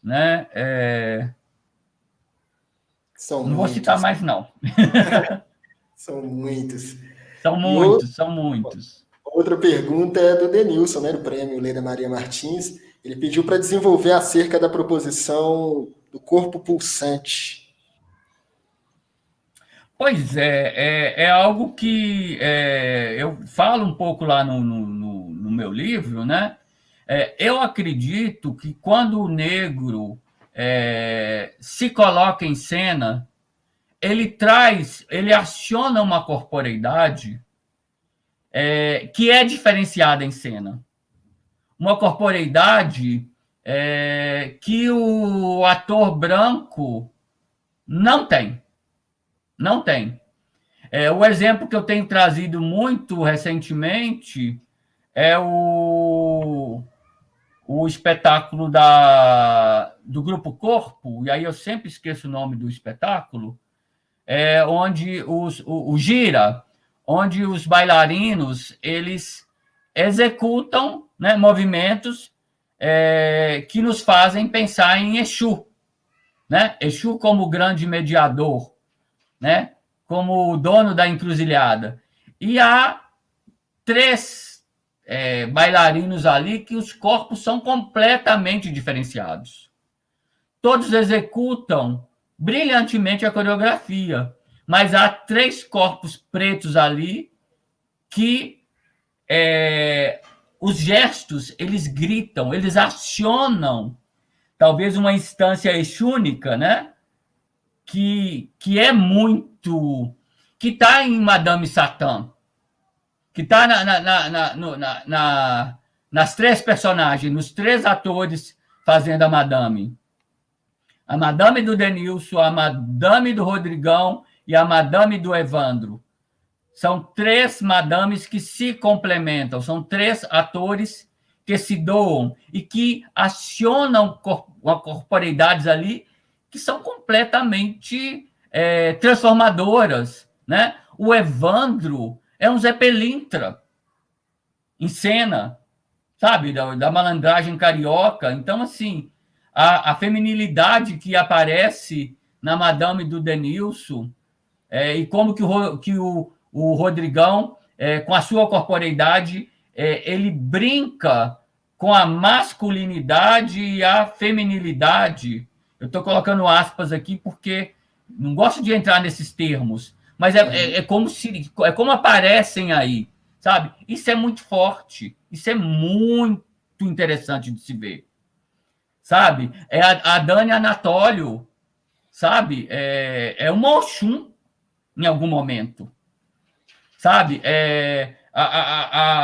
né? Não vou citar mais, não. São muitos. São muitos. Outra pergunta é do Denilson, né, do Prêmio Leida Maria Martins. Ele pediu para desenvolver acerca da proposição do corpo pulsante. Pois é algo que eu falo um pouco lá no meu livro, né? Eu acredito que quando o negro se coloca em cena, ele aciona uma corporeidade que é diferenciada em cena. Uma corporeidade que o ator branco não tem. Não tem. O exemplo que eu tenho trazido muito recentemente é o espetáculo do Grupo Corpo, e aí eu sempre esqueço o nome do espetáculo, onde o Gira, onde os bailarinos eles executam, né, movimentos que nos fazem pensar em Exu, né? Exu como grande mediador, né? Como o dono da encruzilhada. E há 3 bailarinos ali que os corpos são completamente diferenciados. Todos executam brilhantemente a coreografia, mas há 3 corpos pretos ali que os gestos, eles gritam, eles acionam talvez uma instância exúnica, né? Que é muito... que está em Madame Satã, que está nas 3 personagens, nos 3 atores fazendo a Madame. A Madame do Denilson, a Madame do Rodrigão e a Madame do Evandro. São 3 madames que se complementam, são 3 atores que se doam e que acionam corporeidades ali que são completamente transformadoras, né? O Evandro é um Zé Pelintra em cena, sabe? Da malandragem carioca. Então, assim, a feminilidade que aparece na Madame do Denilson e como que o Rodrigão, com a sua corporeidade, ele brinca com a masculinidade e a feminilidade. Eu estou colocando aspas aqui porque não gosto de entrar nesses termos, mas como aparecem aí, sabe? Isso é muito forte, isso é muito interessante de se ver, sabe? A Dani Anatólio, sabe? É uma Oxum em algum momento, sabe?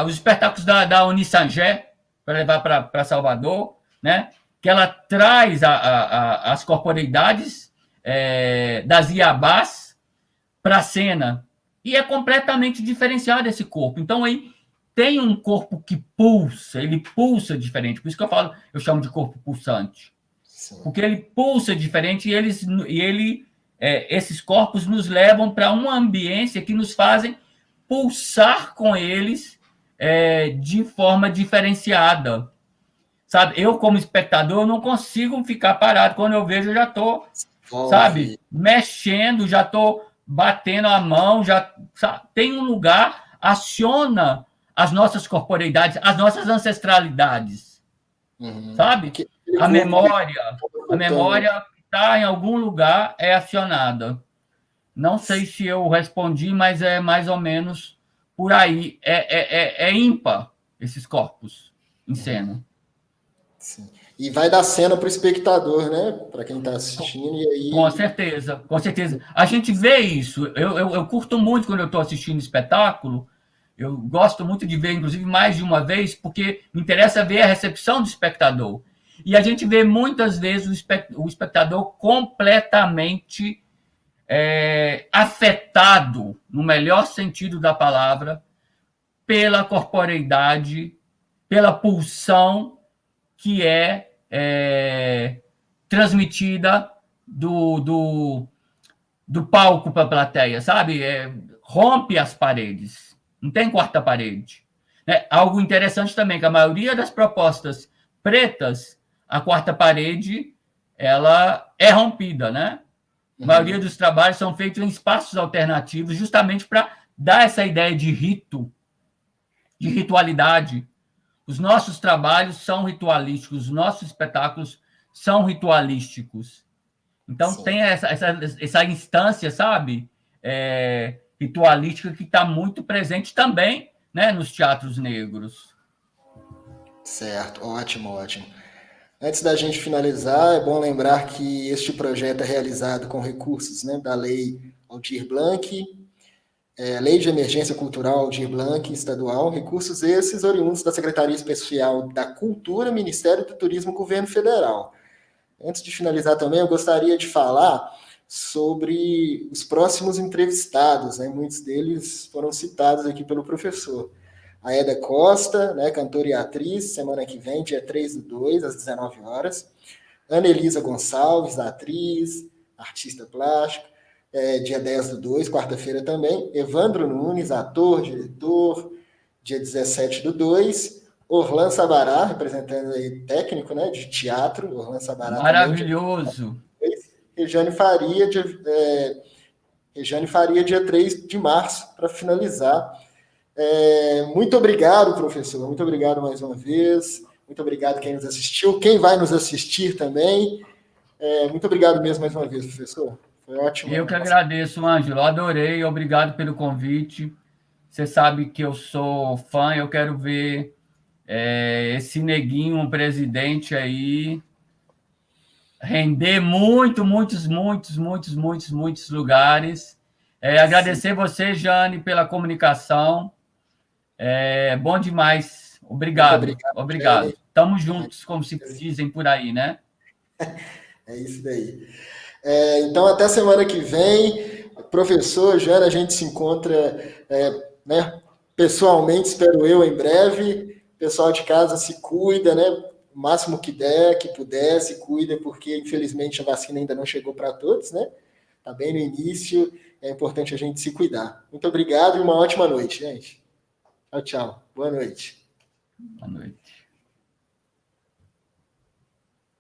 Os espetáculos da Unisangé, para levar para Salvador, né? Que ela traz as corporeidades das Iabás para a cena. E é completamente diferenciado esse corpo. Então, aí tem um corpo que pulsa, ele pulsa diferente. Por isso que eu chamo de corpo pulsante. Sim. Porque ele pulsa diferente e esses corpos nos levam para uma ambiência que nos fazem pulsar com eles de forma diferenciada, sabe? Eu, como espectador, não consigo ficar parado. Quando eu vejo, eu já estou, sabe, mexendo, já estou batendo a mão, já sabe? Tem um lugar, aciona as nossas corporeidades, as nossas ancestralidades, sabe? A memória que está em algum lugar é acionada. Não sei se eu respondi, mas é mais ou menos por aí. É ímpar esses corpos em cena. Sim. E vai dar cena para o espectador, né? Para quem está assistindo. E aí... Com certeza, com certeza. A gente vê isso. Eu curto muito quando eu estou assistindo espetáculo. Eu gosto muito de ver, inclusive, mais de uma vez, porque me interessa ver a recepção do espectador. E a gente vê muitas vezes o espectador completamente afetado, no melhor sentido da palavra, pela corporeidade, pela pulsão que é transmitida do palco para a plateia, sabe? Rompe as paredes, não tem quarta parede. Algo interessante também, que a maioria das propostas pretas, a quarta parede, ela é rompida, né? A maioria dos trabalhos são feitos em espaços alternativos, justamente para dar essa ideia de rito, de ritualidade. Os nossos trabalhos são ritualísticos, os nossos espetáculos são ritualísticos. Então, sim, tem essa instância, sabe, ritualística que está muito presente também, né, nos teatros negros. Certo, ótimo, ótimo. Antes da gente finalizar, é bom lembrar que este projeto é realizado com recursos, né, da Lei Aldir Blanc, Lei de Emergência Cultural Aldir Blanc estadual, recursos esses oriundos da Secretaria Especial da Cultura, Ministério do Turismo, Governo Federal. Antes de finalizar também, eu gostaria de falar sobre os próximos entrevistados, né? Muitos deles foram citados aqui pelo professor. A Eda Costa, né, cantora e atriz, semana que vem, dia 3/2, às 19 horas. Ana Elisa Gonçalves, atriz, artista plástico, dia 10/2, quarta-feira também. Evandro Nunes, ator, diretor, dia 17/2. Orlan Sabará, representando aí técnico, né, de teatro. Orlan Sabará maravilhoso. Também, Regiane Faria, dia 3 de março, para finalizar. Muito obrigado, professor. Muito obrigado mais uma vez. Muito obrigado quem nos assistiu, quem vai nos assistir também. Muito obrigado mesmo mais uma vez, professor. Foi ótimo. Eu que agradeço, Ângelo. Adorei. Obrigado pelo convite. Você sabe que eu sou fã. Eu quero ver esse neguinho, um presidente aí, render muitos lugares. Agradecer você, Jane, pela comunicação. Bom demais. Obrigado. Obrigado. Estamos juntos, como se dizem por aí, né? É isso daí. Então, até semana que vem. Professor, Jane, a gente se encontra né, pessoalmente, espero eu, em breve. O pessoal de casa se cuida, né? O máximo que der, que puder, se cuida, porque infelizmente a vacina ainda não chegou para todos, né? Está bem no início, é importante a gente se cuidar. Muito obrigado e uma ótima noite, gente. Tchau, tchau. Boa noite. Boa noite.